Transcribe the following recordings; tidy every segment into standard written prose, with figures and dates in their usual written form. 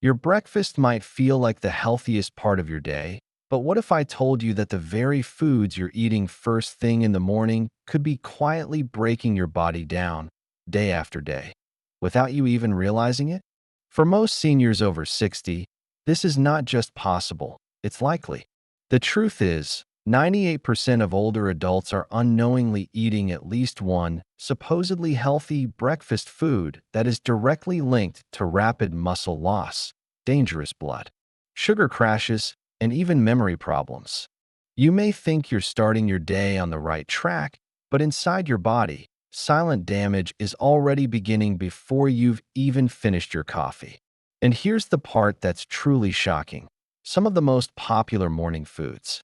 Your breakfast might feel like the healthiest part of your day, but what if I told you that the very foods you're eating first thing in the morning could be quietly breaking your body down day after day, without you even realizing it? For most seniors over 60, this is not just possible, it's likely. The truth is, 98% of older adults are unknowingly eating at least one supposedly healthy breakfast food that is directly linked to rapid muscle loss, dangerous blood, sugar crashes, and even memory problems. You may think you're starting your day on the right track, but inside your body, silent damage is already beginning before you've even finished your coffee. And here's the part that's truly shocking. Some of the most popular morning foods,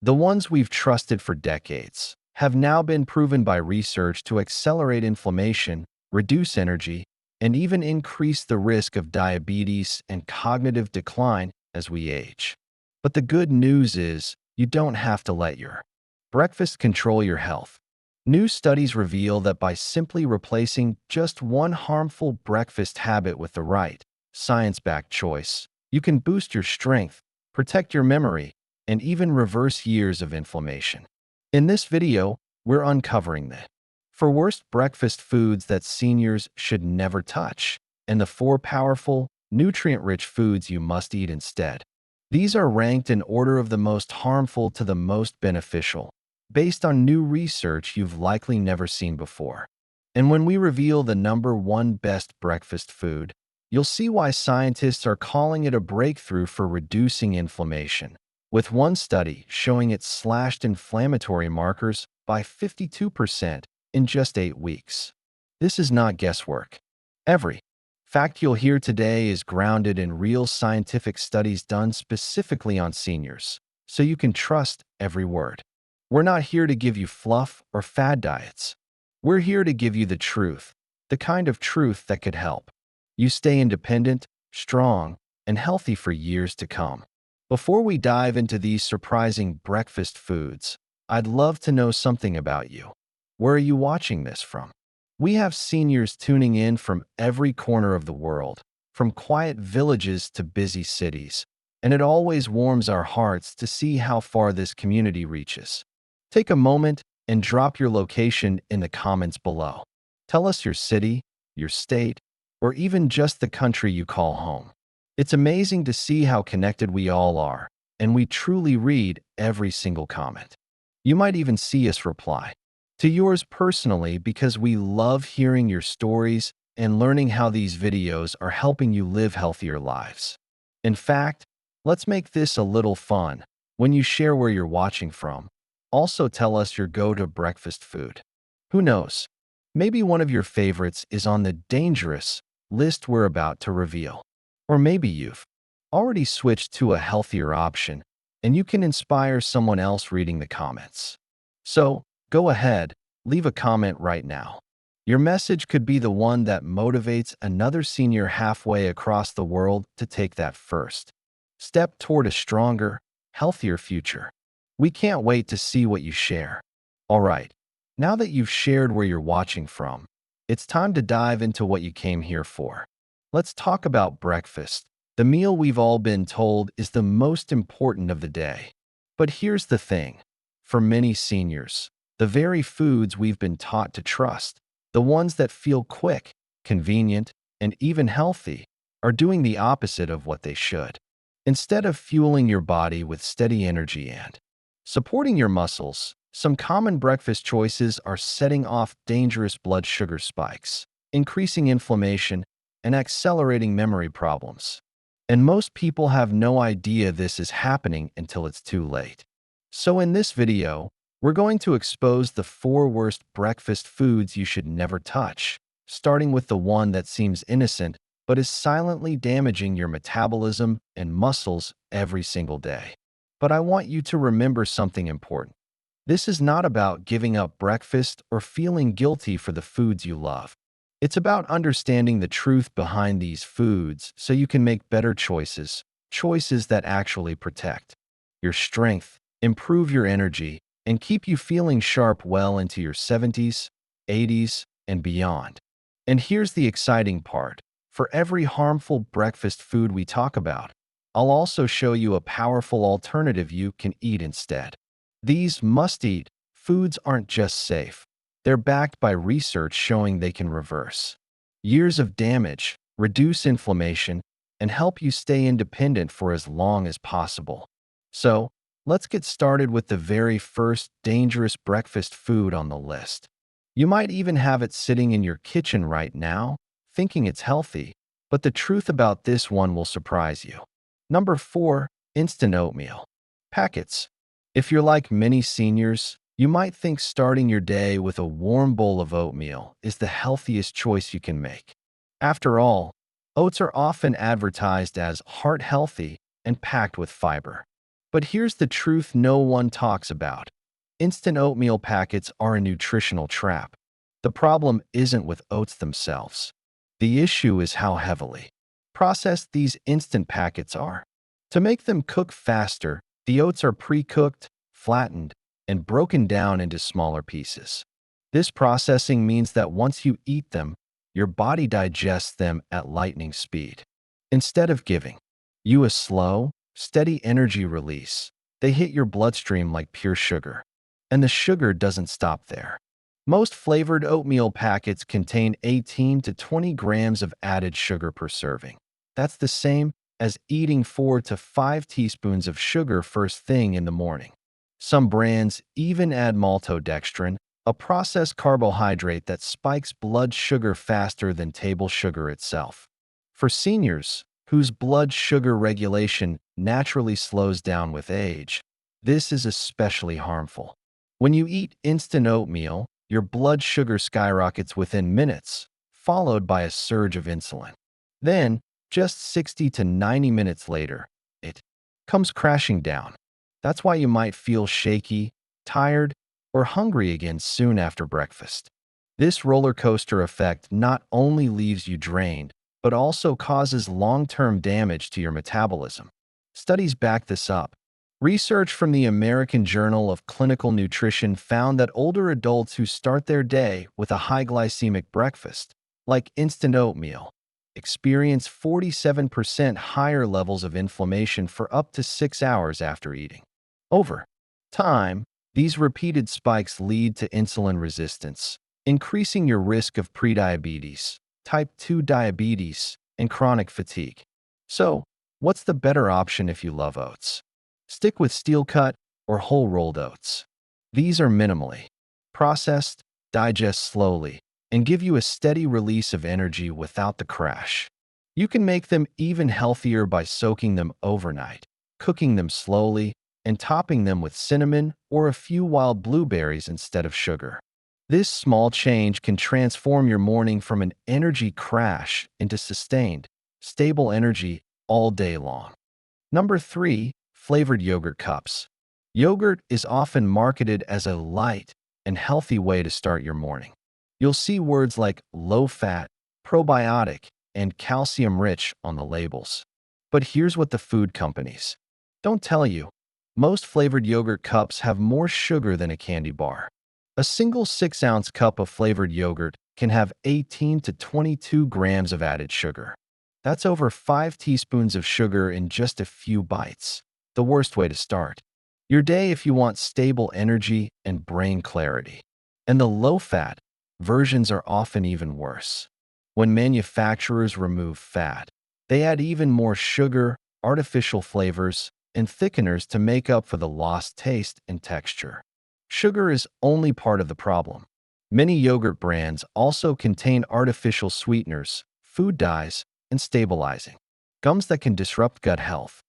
the ones we've trusted for decades, have now been proven by research to accelerate inflammation, reduce energy, and even increase the risk of diabetes and cognitive decline as we age. But the good news is, you don't have to let your breakfast control your health. New studies reveal that by simply replacing just one harmful breakfast habit with the right, science-backed choice, you can boost your strength, protect your memory, and even reverse years of inflammation. In this video, we're uncovering the for worst breakfast foods that seniors should never touch, and the 4 powerful, nutrient-rich foods you must eat instead. These are ranked in order of the most harmful to the most beneficial, based on new research you've likely never seen before. And when we reveal the number 1 best breakfast food, you'll see why scientists are calling it a breakthrough for reducing inflammation, with one study showing it slashed inflammatory markers by 52% in just 8 weeks. This is not guesswork. Every fact you'll hear today is grounded in real scientific studies done specifically on seniors, so you can trust every word. We're not here to give you fluff or fad diets. We're here to give you the truth, the kind of truth that could help you stay independent, strong, and healthy for years to come. Before we dive into these surprising breakfast foods, I'd love to know something about you. Where are you watching this from? We have seniors tuning in from every corner of the world, from quiet villages to busy cities, and it always warms our hearts to see how far this community reaches. Take a moment and drop your location in the comments below. Tell us your city, your state, or even just the country you call home. It's amazing to see how connected we all are, and we truly read every single comment. You might even see us reply to yours personally because we love hearing your stories and learning how these videos are helping you live healthier lives. In fact, let's make this a little fun. When you share where you're watching from, also tell us your go-to breakfast food. Who knows? Maybe one of your favorites is on the dangerous list we're about to reveal. Or maybe you've already switched to a healthier option and you can inspire someone else reading the comments. So, go ahead, leave a comment right now. Your message could be the one that motivates another senior halfway across the world to take that first step toward a stronger, healthier future. We can't wait to see what you share. All right, now that you've shared where you're watching from, it's time to dive into what you came here for. Let's talk about breakfast, the meal we've all been told is the most important of the day. But here's the thing. For many seniors, the very foods we've been taught to trust, the ones that feel quick, convenient, and even healthy, are doing the opposite of what they should. Instead of fueling your body with steady energy and supporting your muscles, some common breakfast choices are setting off dangerous blood sugar spikes, increasing inflammation, and accelerating memory problems. And most people have no idea this is happening until it's too late. So in this video, we're going to expose the 4 worst breakfast foods you should never touch, starting with the one that seems innocent but is silently damaging your metabolism and muscles every single day. But I want you to remember something important. This is not about giving up breakfast or feeling guilty for the foods you love. It's about understanding the truth behind these foods so you can make better choices, choices that actually protect your strength, improve your energy, and keep you feeling sharp well into your 70s, 80s, and beyond. And here's the exciting part. For every harmful breakfast food we talk about, I'll also show you a powerful alternative you can eat instead. These must-eat foods aren't just safe. They're backed by research showing they can reverse years of damage, reduce inflammation, and help you stay independent for as long as possible. So, let's get started with the very first dangerous breakfast food on the list. You might even have it sitting in your kitchen right now, thinking it's healthy, but the truth about this one will surprise you. Number 4. Instant oatmeal. Packets. If you're like many seniors, you might think starting your day with a warm bowl of oatmeal is the healthiest choice you can make. After all, oats are often advertised as heart-healthy and packed with fiber. But here's the truth no one talks about. Instant oatmeal packets are a nutritional trap. The problem isn't with oats themselves. The issue is how heavily processed these instant packets are. To make them cook faster, the oats are pre-cooked, flattened, and broken down into smaller pieces. This processing means that once you eat them, your body digests them at lightning speed. Instead of giving you a slow, steady energy release, they hit your bloodstream like pure sugar. And the sugar doesn't stop there. Most flavored oatmeal packets contain 18 to 20 grams of added sugar per serving. That's the same as eating 4 to 5 teaspoons of sugar first thing in the morning. Some brands even add maltodextrin, a processed carbohydrate that spikes blood sugar faster than table sugar itself. For seniors, whose blood sugar regulation naturally slows down with age, this is especially harmful. When you eat instant oatmeal, your blood sugar skyrockets within minutes, followed by a surge of insulin. Then, just 60 to 90 minutes later, it comes crashing down. That's why you might feel shaky, tired, or hungry again soon after breakfast. This roller coaster effect not only leaves you drained, but also causes long-term damage to your metabolism. Studies back this up. Research from the American Journal of Clinical Nutrition found that older adults who start their day with a high glycemic breakfast, like instant oatmeal, experience 47% higher levels of inflammation for up to 6 hours after eating. Over time, these repeated spikes lead to insulin resistance, increasing your risk of prediabetes, type 2 diabetes, and chronic fatigue. So, what's the better option if you love oats? Stick with steel-cut or whole-rolled oats. These are minimally processed, digest slowly, and give you a steady release of energy without the crash. You can make them even healthier by soaking them overnight, cooking them slowly, and topping them with cinnamon or a few wild blueberries instead of sugar. This small change can transform your morning from an energy crash into sustained, stable energy all day long. Number 3. Flavored yogurt cups. Yogurt is often marketed as a light and healthy way to start your morning. You'll see words like low-fat, probiotic, and calcium-rich on the labels. But here's what the food companies don't tell you. Most flavored yogurt cups have more sugar than a candy bar. A single 6-ounce cup of flavored yogurt can have 18 to 22 grams of added sugar. That's over 5 teaspoons of sugar in just a few bites. The worst way to start your day if you want stable energy and brain clarity. And the low-fat versions are often even worse. When manufacturers remove fat, they add even more sugar, artificial flavors, and thickeners to make up for the lost taste and texture. Sugar is only part of the problem. Many yogurt brands also contain artificial sweeteners, food dyes, and stabilizing gums that can disrupt gut health.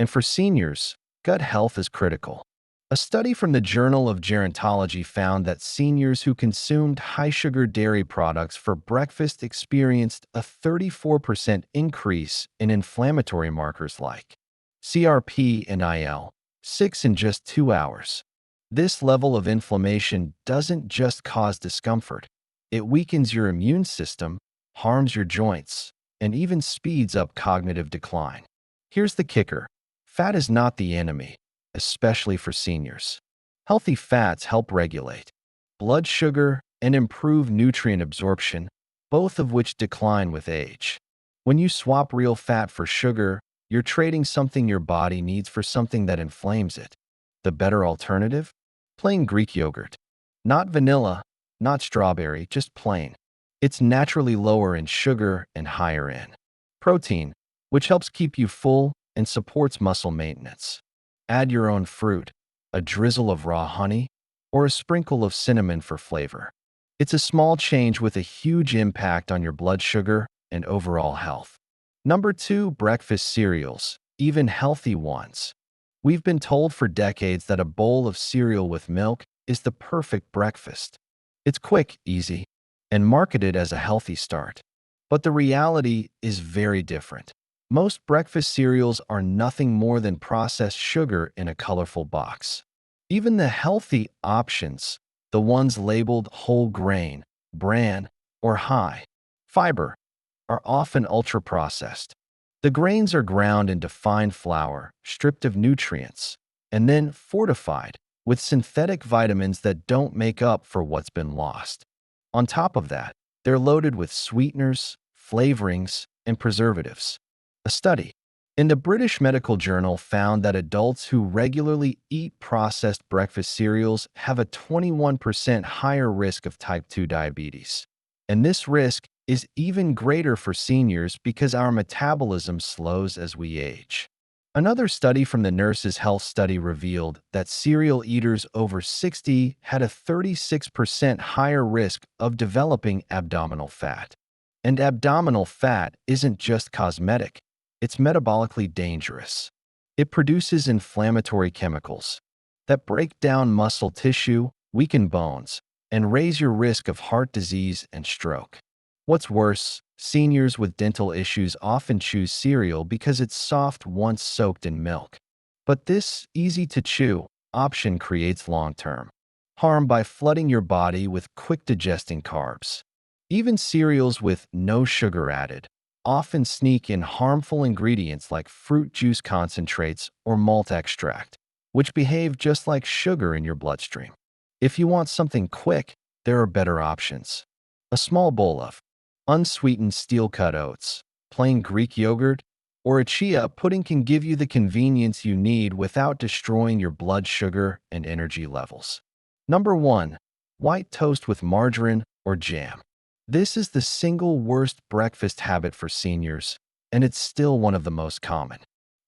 And for seniors, gut health is critical. A study from the Journal of Gerontology found that seniors who consumed high-sugar dairy products for breakfast experienced a 34% increase in inflammatory markers like CRP and IL-6 in just 2 hours. This level of inflammation doesn't just cause discomfort. It weakens your immune system, harms your joints, and even speeds up cognitive decline. Here's the kicker. Fat is not the enemy, especially for seniors. Healthy fats help regulate blood sugar and improve nutrient absorption, both of which decline with age. When you swap real fat for sugar, you're trading something your body needs for something that inflames it. The better alternative? Plain Greek yogurt. Not vanilla, not strawberry, just plain. It's naturally lower in sugar and higher in protein, which helps keep you full and supports muscle maintenance. Add your own fruit, a drizzle of raw honey, or a sprinkle of cinnamon for flavor. It's a small change with a huge impact on your blood sugar and overall health. Number 2, breakfast cereals, even healthy ones. We've been told for decades that a bowl of cereal with milk is the perfect breakfast. It's quick, easy, and marketed as a healthy start. But the reality is very different. Most breakfast cereals are nothing more than processed sugar in a colorful box. Even the healthy options, the ones labeled whole grain, bran, or high fiber, are often ultra-processed. The grains are ground into fine flour, stripped of nutrients, and then fortified with synthetic vitamins that don't make up for what's been lost. On top of that, they're loaded with sweeteners, flavorings, and preservatives. A study in the British Medical Journal found that adults who regularly eat processed breakfast cereals have a 21% higher risk of type 2 diabetes. And this risk is even greater for seniors because our metabolism slows as we age. Another study from the Nurses' Health Study revealed that cereal eaters over 60 had a 36% higher risk of developing abdominal fat. And abdominal fat isn't just cosmetic, it's metabolically dangerous. It produces inflammatory chemicals that break down muscle tissue, weaken bones, and raise your risk of heart disease and stroke. What's worse, seniors with dental issues often choose cereal because it's soft once soaked in milk. But this easy-to-chew option creates long-term harm by flooding your body with quick-digesting carbs. Even cereals with no sugar added often sneak in harmful ingredients like fruit juice concentrates or malt extract, which behave just like sugar in your bloodstream. If you want something quick, there are better options. A small bowl of unsweetened steel-cut oats, plain Greek yogurt, or a chia pudding can give you the convenience you need without destroying your blood sugar and energy levels. Number 1. White toast with margarine or jam. This is the single worst breakfast habit for seniors, and it's still one of the most common.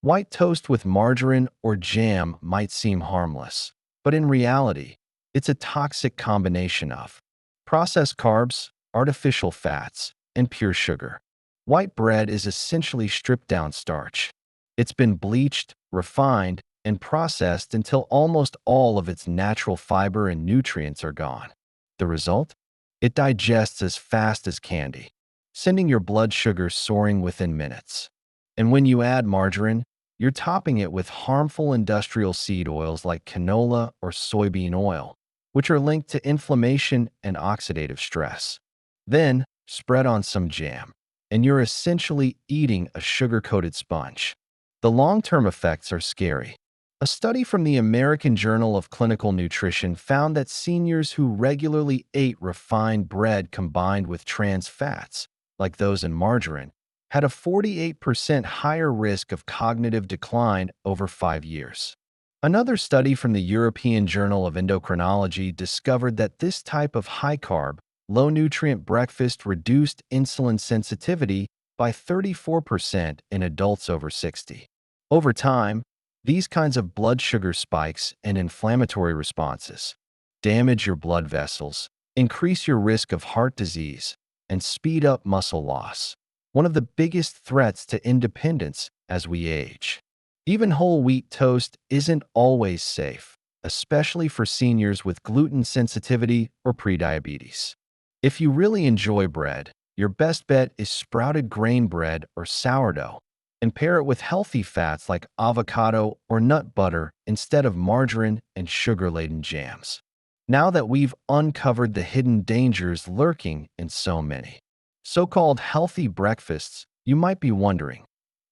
White toast with margarine or jam might seem harmless, but in reality, it's a toxic combination of processed carbs, artificial fats, and pure sugar. White bread is essentially stripped-down starch. It's been bleached, refined, and processed until almost all of its natural fiber and nutrients are gone. The result? It digests as fast as candy, sending your blood sugar soaring within minutes. And when you add margarine, you're topping it with harmful industrial seed oils like canola or soybean oil, which are linked to inflammation and oxidative stress. Then, spread on some jam, and you're essentially eating a sugar-coated sponge. The long-term effects are scary. A study from the American Journal of Clinical Nutrition found that seniors who regularly ate refined bread combined with trans fats, like those in margarine, had a 48% higher risk of cognitive decline over 5 years. Another study from the European Journal of Endocrinology discovered that this type of high-carb, low-nutrient breakfast reduced insulin sensitivity by 34% in adults over 60. Over time, these kinds of blood sugar spikes and inflammatory responses damage your blood vessels, increase your risk of heart disease, and speed up muscle loss, one of the biggest threats to independence as we age. Even whole wheat toast isn't always safe, especially for seniors with gluten sensitivity or prediabetes. If you really enjoy bread, your best bet is sprouted grain bread or sourdough, and pair it with healthy fats like avocado or nut butter instead of margarine and sugar-laden jams. Now that we've uncovered the hidden dangers lurking in so many so-called healthy breakfasts, you might be wondering,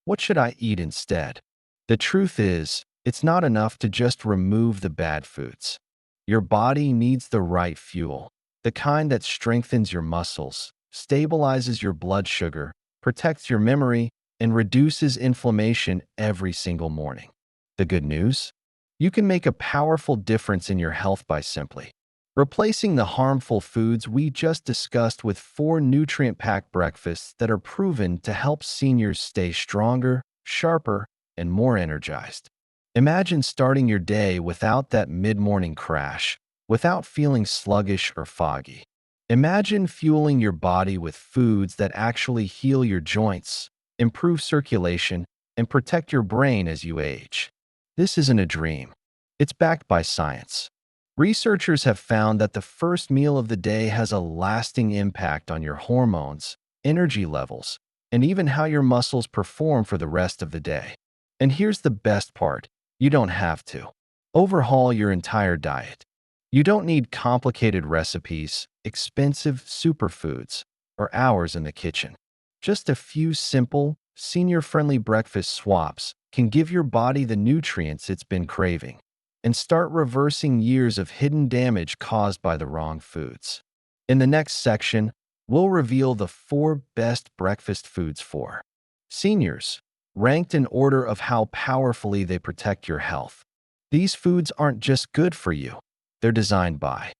what should I eat instead? The truth is, it's not enough to just remove the bad foods. Your body needs the right fuel, the kind that strengthens your muscles, stabilizes your blood sugar, protects your memory, and reduces inflammation every single morning. The good news? You can make a powerful difference in your health by simply replacing the harmful foods we just discussed with 4 nutrient-packed breakfasts that are proven to help seniors stay stronger, sharper, and more energized. Imagine starting your day without that mid-morning crash, without feeling sluggish or foggy. Imagine fueling your body with foods that actually heal your joints, improve circulation, and protect your brain as you age. This isn't a dream. It's backed by science. Researchers have found that the first meal of the day has a lasting impact on your hormones, energy levels, and even how your muscles perform for the rest of the day. And here's the best part: you don't have to overhaul your entire diet. You don't need complicated recipes, expensive superfoods, or hours in the kitchen. Just a few simple, senior-friendly breakfast swaps can give your body the nutrients it's been craving and start reversing years of hidden damage caused by the wrong foods. In the next section, we'll reveal the 4 best breakfast foods for seniors, ranked in order of how powerfully they protect your health. These foods aren't just good for you, they're designed by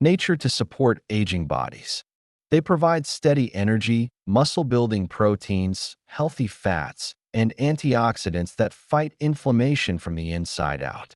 nature to support aging bodies. They provide steady energy, muscle-building proteins, healthy fats, and antioxidants that fight inflammation from the inside out.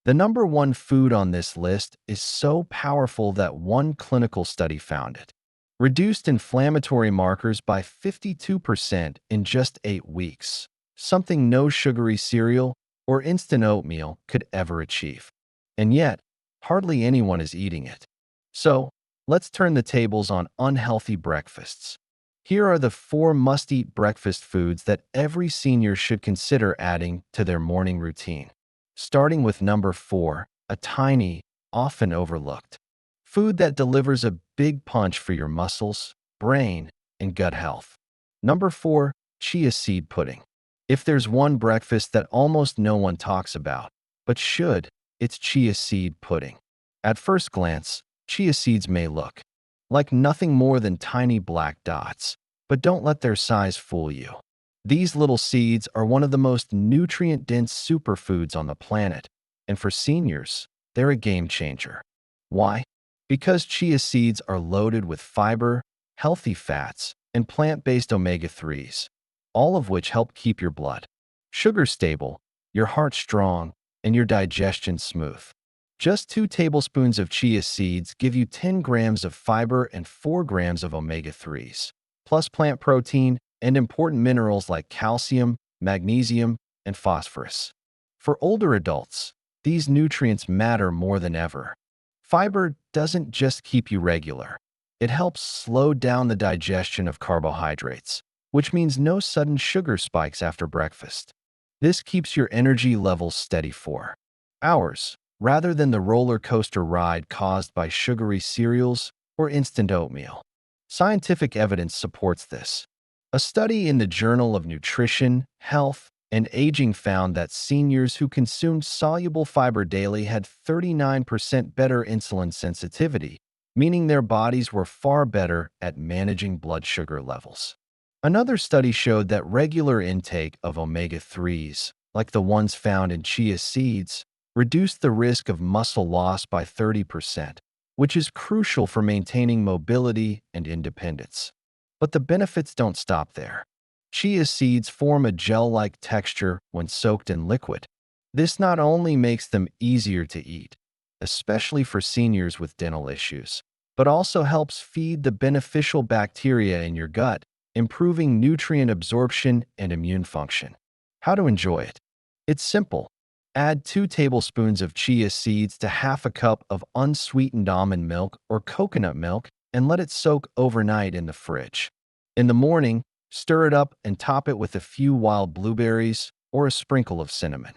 The number 1 food on this list is so powerful that one clinical study found it reduced inflammatory markers by 52% in just 8 weeks, something no sugary cereal or instant oatmeal could ever achieve. And yet, hardly anyone is eating it. So, let's turn the tables on unhealthy breakfasts. Here are the 4 must-eat breakfast foods that every senior should consider adding to their morning routine. Starting with number 4, a tiny, often overlooked food that delivers a big punch for your muscles, brain, and gut health. Number 4, chia seed pudding. If there's one breakfast that almost no one talks about, but should, it's chia seed pudding. At first glance, chia seeds may look like nothing more than tiny black dots, but don't let their size fool you. These little seeds are one of the most nutrient-dense superfoods on the planet, and for seniors, they're a game changer. Why? Because chia seeds are loaded with fiber, healthy fats, and plant-based omega-3s, all of which help keep your blood sugar stable, your heart strong, and your digestion smooth. Just 2 tablespoons of chia seeds give you 10 grams of fiber and 4 grams of omega-3s, plus plant protein and important minerals like calcium, magnesium, and phosphorus. For older adults, these nutrients matter more than ever. Fiber doesn't just keep you regular. It helps slow down the digestion of carbohydrates, which means no sudden sugar spikes after breakfast. This keeps your energy levels steady for hours, rather than the roller coaster ride caused by sugary cereals or instant oatmeal. Scientific evidence supports this. A study in the Journal of Nutrition, Health, and Aging found that seniors who consumed soluble fiber daily had 39% better insulin sensitivity, meaning their bodies were far better at managing blood sugar levels. Another study showed that regular intake of omega-3s, like the ones found in chia seeds, reduced the risk of muscle loss by 30%, which is crucial for maintaining mobility and independence. But the benefits don't stop there. Chia seeds form a gel-like texture when soaked in liquid. This not only makes them easier to eat, especially for seniors with dental issues, but also helps feed the beneficial bacteria in your gut, improving nutrient absorption and immune function. How to enjoy it? It's simple. Add 2 tablespoons of chia seeds to half a cup of unsweetened almond milk or coconut milk and let it soak overnight in the fridge. In the morning, stir it up and top it with a few wild blueberries or a sprinkle of cinnamon.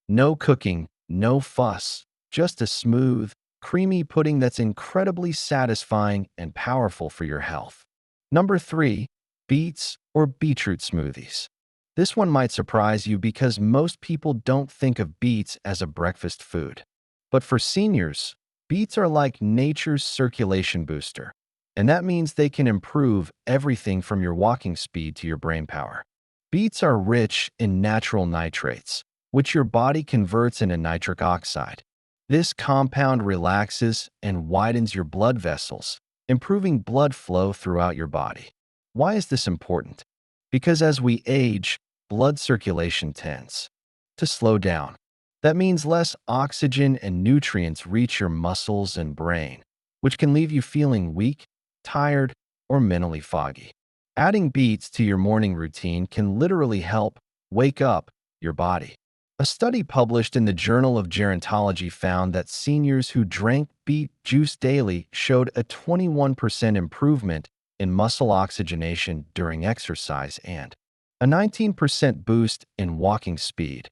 No cooking, no fuss, just a smooth, creamy pudding that's incredibly satisfying and powerful for your health. Number 3, beets or beetroot smoothies. This one might surprise you because most people don't think of beets as a breakfast food. But for seniors, beets are like nature's circulation booster. and that means they can improve everything from your walking speed to your brain power. Beets are rich in natural nitrates, which your body converts into nitric oxide. This compound relaxes and widens your blood vessels, improving blood flow throughout your body. Why is this important? Because as we age, blood circulation tends to slow down. That means less oxygen and nutrients reach your muscles and brain, which can leave you feeling weak, tired, or mentally foggy. Adding beets to your morning routine can literally help wake up your body. A study published in the Journal of Gerontology found that seniors who drank beet juice daily showed a 21% improvement in muscle oxygenation during exercise and a 19% boost in walking speed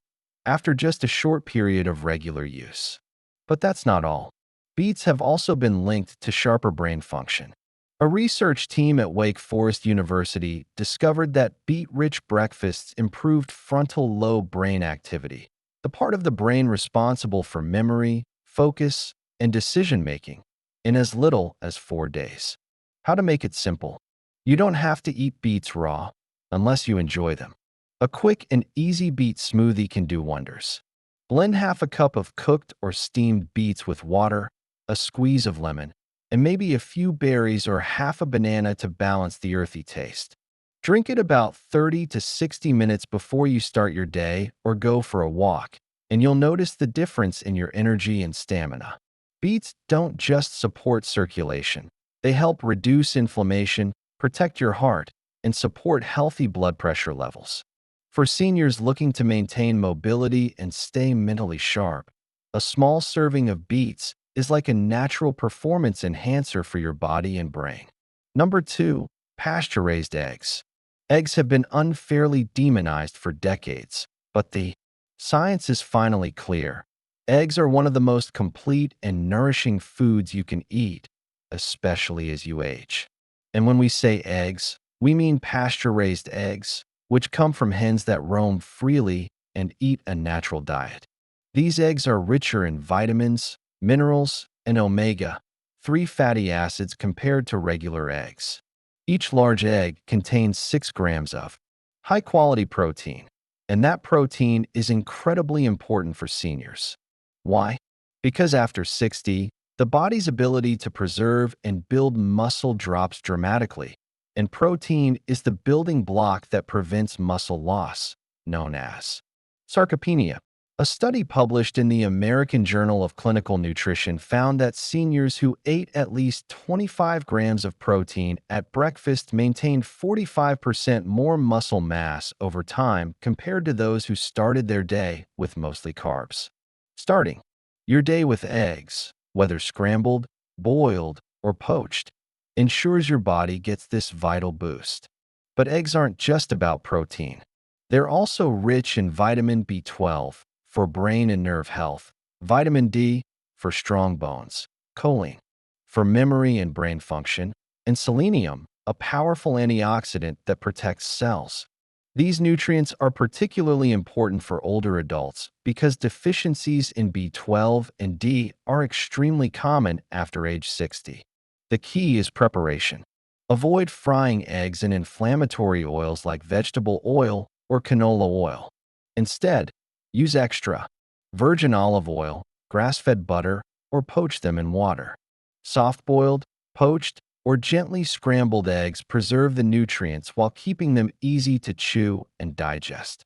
after just a short period of regular use. But that's not all. Beets have also been linked to sharper brain function. A research team at Wake Forest University discovered that beet-rich breakfasts improved frontal lobe brain activity, the part of the brain responsible for memory, focus, and decision-making, in as little as 4 days. How to make it simple. You don't have to eat beets raw, unless you enjoy them. A quick and easy beet smoothie can do wonders. Blend half a cup of cooked or steamed beets with water, a squeeze of lemon, and maybe a few berries or half a banana to balance the earthy taste. Drink it about 30 to 60 minutes before you start your day or go for a walk, and you'll notice the difference in your energy and stamina. Beets don't just support circulation. They help reduce inflammation, protect your heart, and support healthy blood pressure levels. For seniors looking to maintain mobility and stay mentally sharp, a small serving of beets is like a natural performance enhancer for your body and brain. Number 2, pasture-raised eggs. Eggs have been unfairly demonized for decades, but the science is finally clear. Eggs are one of the most complete and nourishing foods you can eat, especially as you age. And when we say eggs, we mean pasture-raised eggs, which come from hens that roam freely and eat a natural diet. These eggs are richer in vitamins, minerals, and omega-3 fatty acids compared to regular eggs. Each large egg contains 6 grams of high-quality protein, and that protein is incredibly important for seniors. Why? Because after 60, the body's ability to preserve and build muscle drops dramatically, and protein is the building block that prevents muscle loss, known as sarcopenia. A study published in the American Journal of Clinical Nutrition found that seniors who ate at least 25 grams of protein at breakfast maintained 45% more muscle mass over time compared to those who started their day with mostly carbs. Starting your day with eggs, whether scrambled, boiled, or poached, ensures your body gets this vital boost. But eggs aren't just about protein. They're also rich in vitamin B12, for brain and nerve health, vitamin D for strong bones, choline for memory and brain function, and selenium, a powerful antioxidant that protects cells. These nutrients are particularly important for older adults because deficiencies in B12 and D are extremely common after age 60. The key is preparation. Avoid frying eggs in inflammatory oils like vegetable oil or canola oil. Instead, use extra virgin olive oil, grass-fed butter, or poach them in water. Soft-boiled, poached, or gently scrambled eggs preserve the nutrients while keeping them easy to chew and digest.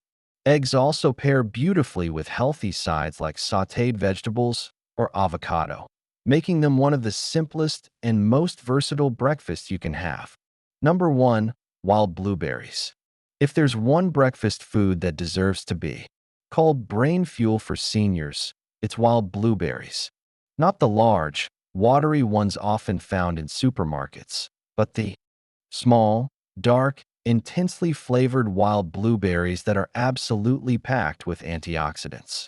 Eggs also pair beautifully with healthy sides like sautéed vegetables or avocado, making them one of the simplest and most versatile breakfasts you can have. Number 1, wild blueberries. If there's one breakfast food that deserves to be called brain fuel for seniors, it's wild blueberries. Not the large, watery ones often found in supermarkets, but the small, dark, intensely flavored wild blueberries that are absolutely packed with antioxidants.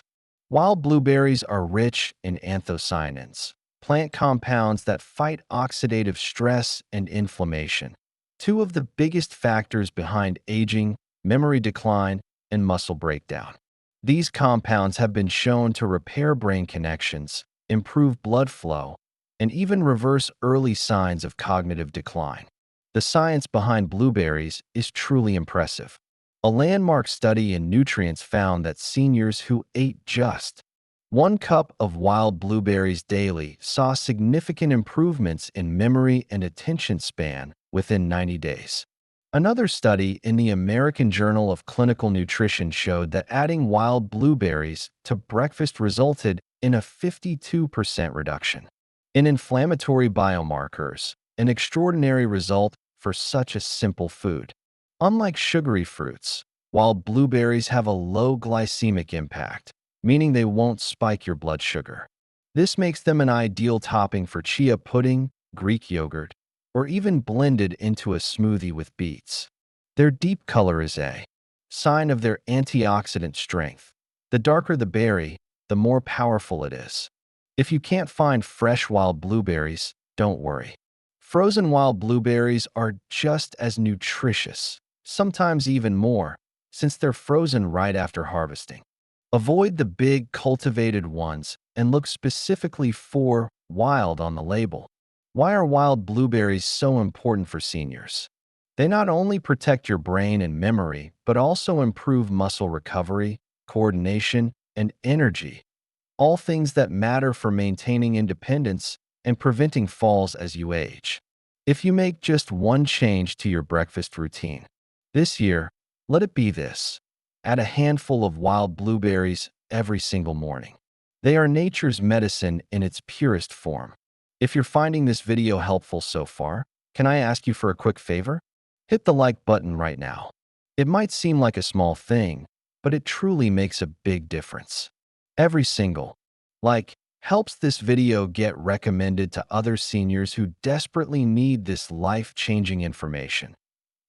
Wild blueberries are rich in anthocyanins, plant compounds that fight oxidative stress and inflammation, two of the biggest factors behind aging, memory decline, and muscle breakdown. These compounds have been shown to repair brain connections, improve blood flow, and even reverse early signs of cognitive decline. The science behind blueberries is truly impressive. A landmark study in nutrients found that seniors who ate just 1 cup of wild blueberries daily saw significant improvements in memory and attention span within 90 days. Another study in the American Journal of Clinical Nutrition showed that adding wild blueberries to breakfast resulted in a 52% reduction in inflammatory biomarkers, an extraordinary result for such a simple food. Unlike sugary fruits, wild blueberries have a low glycemic impact, meaning they won't spike your blood sugar. This makes them an ideal topping for chia pudding, Greek yogurt, or even blended into a smoothie with beets. Their deep color is a sign of their antioxidant strength. The darker the berry, the more powerful it is. If you can't find fresh wild blueberries, don't worry. Frozen wild blueberries are just as nutritious, sometimes even more, since they're frozen right after harvesting. Avoid the big cultivated ones and look specifically for wild on the label. Why are wild blueberries so important for seniors? They not only protect your brain and memory, but also improve muscle recovery, coordination, and energy, all things that matter for maintaining independence and preventing falls as you age. If you make just one change to your breakfast routine this year, let it be this: add a handful of wild blueberries every single morning. They are nature's medicine in its purest form. If you're finding this video helpful so far, can I ask you for a quick favor? Hit the like button right now. It might seem like a small thing, but it truly makes a big difference. Every single like helps this video get recommended to other seniors who desperately need this life-changing information.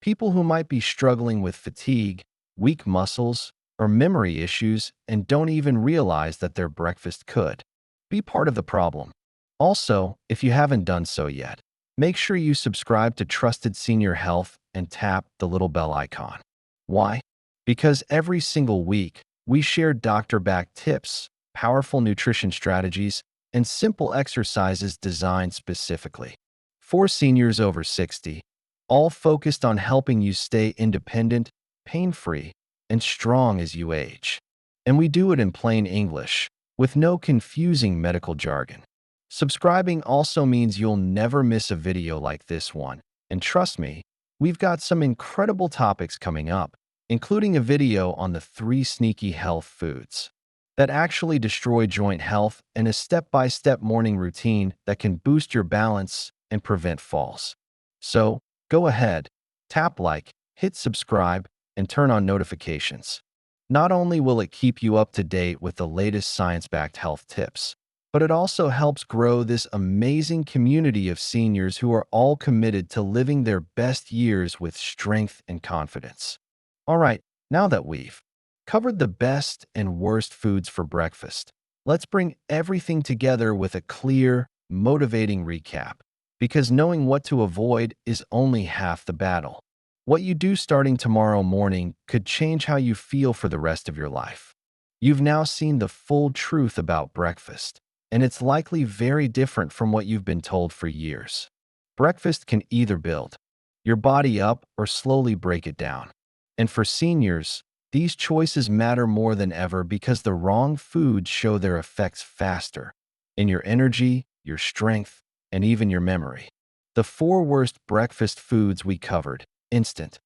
People who might be struggling with fatigue, weak muscles, or memory issues and don't even realize that their breakfast could be part of the problem. Also, if you haven't done so yet, make sure you subscribe to Trusted Senior Health and tap the little bell icon. Why? Because every single week, we share doctor-backed tips, powerful nutrition strategies, and simple exercises designed specifically for seniors over 60, all focused on helping you stay independent, pain-free, and strong as you age. And we do it in plain English, with no confusing medical jargon. Subscribing also means you'll never miss a video like this one. And trust me, we've got some incredible topics coming up, including a video on the 3 sneaky health foods that actually destroy joint health and a step-by-step morning routine that can boost your balance and prevent falls. So, go ahead, tap like, hit subscribe, and turn on notifications. Not only will it keep you up to date with the latest science-backed health tips, but it also helps grow this amazing community of seniors who are all committed to living their best years with strength and confidence. All right, now that we've covered the best and worst foods for breakfast, let's bring everything together with a clear, motivating recap, because knowing what to avoid is only half the battle. What you do starting tomorrow morning could change how you feel for the rest of your life. You've now seen the full truth about breakfast, and it's likely very different from what you've been told for years. Breakfast can either build your body up or slowly break it down. And for seniors, these choices matter more than ever because the wrong foods show their effects faster in your energy, your strength, and even your memory. The 4 worst breakfast foods we covered: instant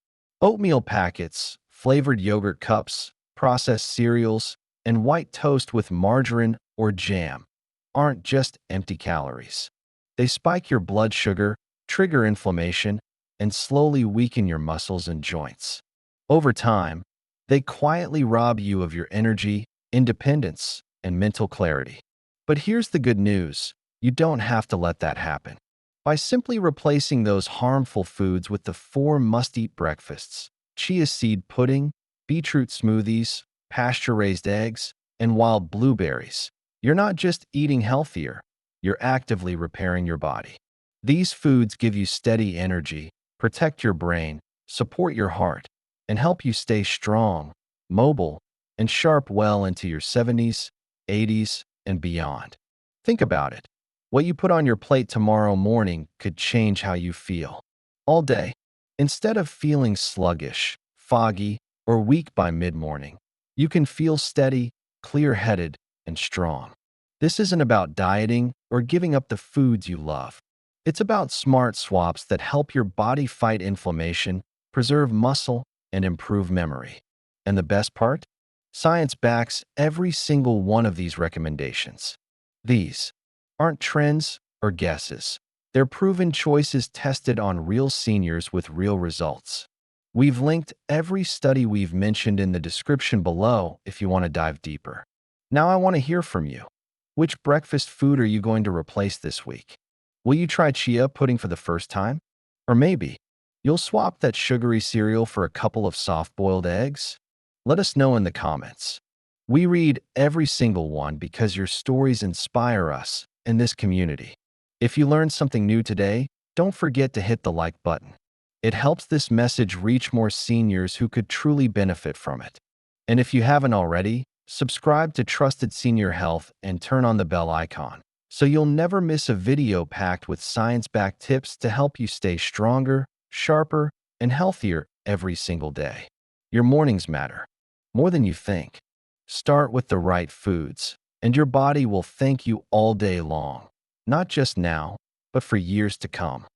oatmeal packets, flavored yogurt cups, processed cereals, and white toast with margarine or jam aren't just empty calories. They spike your blood sugar, trigger inflammation, and slowly weaken your muscles and joints. Over time, they quietly rob you of your energy, independence, and mental clarity. But here's the good news: you don't have to let that happen. By simply replacing those harmful foods with the 4 must-eat breakfasts: chia seed pudding, beetroot smoothies, pasture-raised eggs, and wild blueberries, you're not just eating healthier, you're actively repairing your body. These foods give you steady energy, protect your brain, support your heart, and help you stay strong, mobile, and sharp well into your 70s, 80s, and beyond. Think about it. What you put on your plate tomorrow morning could change how you feel all day. Instead of feeling sluggish, foggy, or weak by mid-morning, you can feel steady, clear-headed, and strong. This isn't about dieting or giving up the foods you love. It's about smart swaps that help your body fight inflammation, preserve muscle, and improve memory. And the best part? Science backs every single one of these recommendations. These aren't trends or guesses. They're proven choices tested on real seniors with real results. We've linked every study we've mentioned in the description below if you want to dive deeper. Now I want to hear from you. Which breakfast food are you going to replace this week? Will you try chia pudding for the first time? Or maybe you'll swap that sugary cereal for a couple of soft-boiled eggs? Let us know in the comments. We read every single one because your stories inspire us in this community. If you learned something new today, don't forget to hit the like button. It helps this message reach more seniors who could truly benefit from it. And if you haven't already, subscribe to Trusted Senior Health and turn on the bell icon so you'll never miss a video packed with science-backed tips to help you stay stronger, sharper, and healthier every single day. Your mornings matter more than you think. Start with the right foods, and your body will thank you all day long, not just now, but for years to come.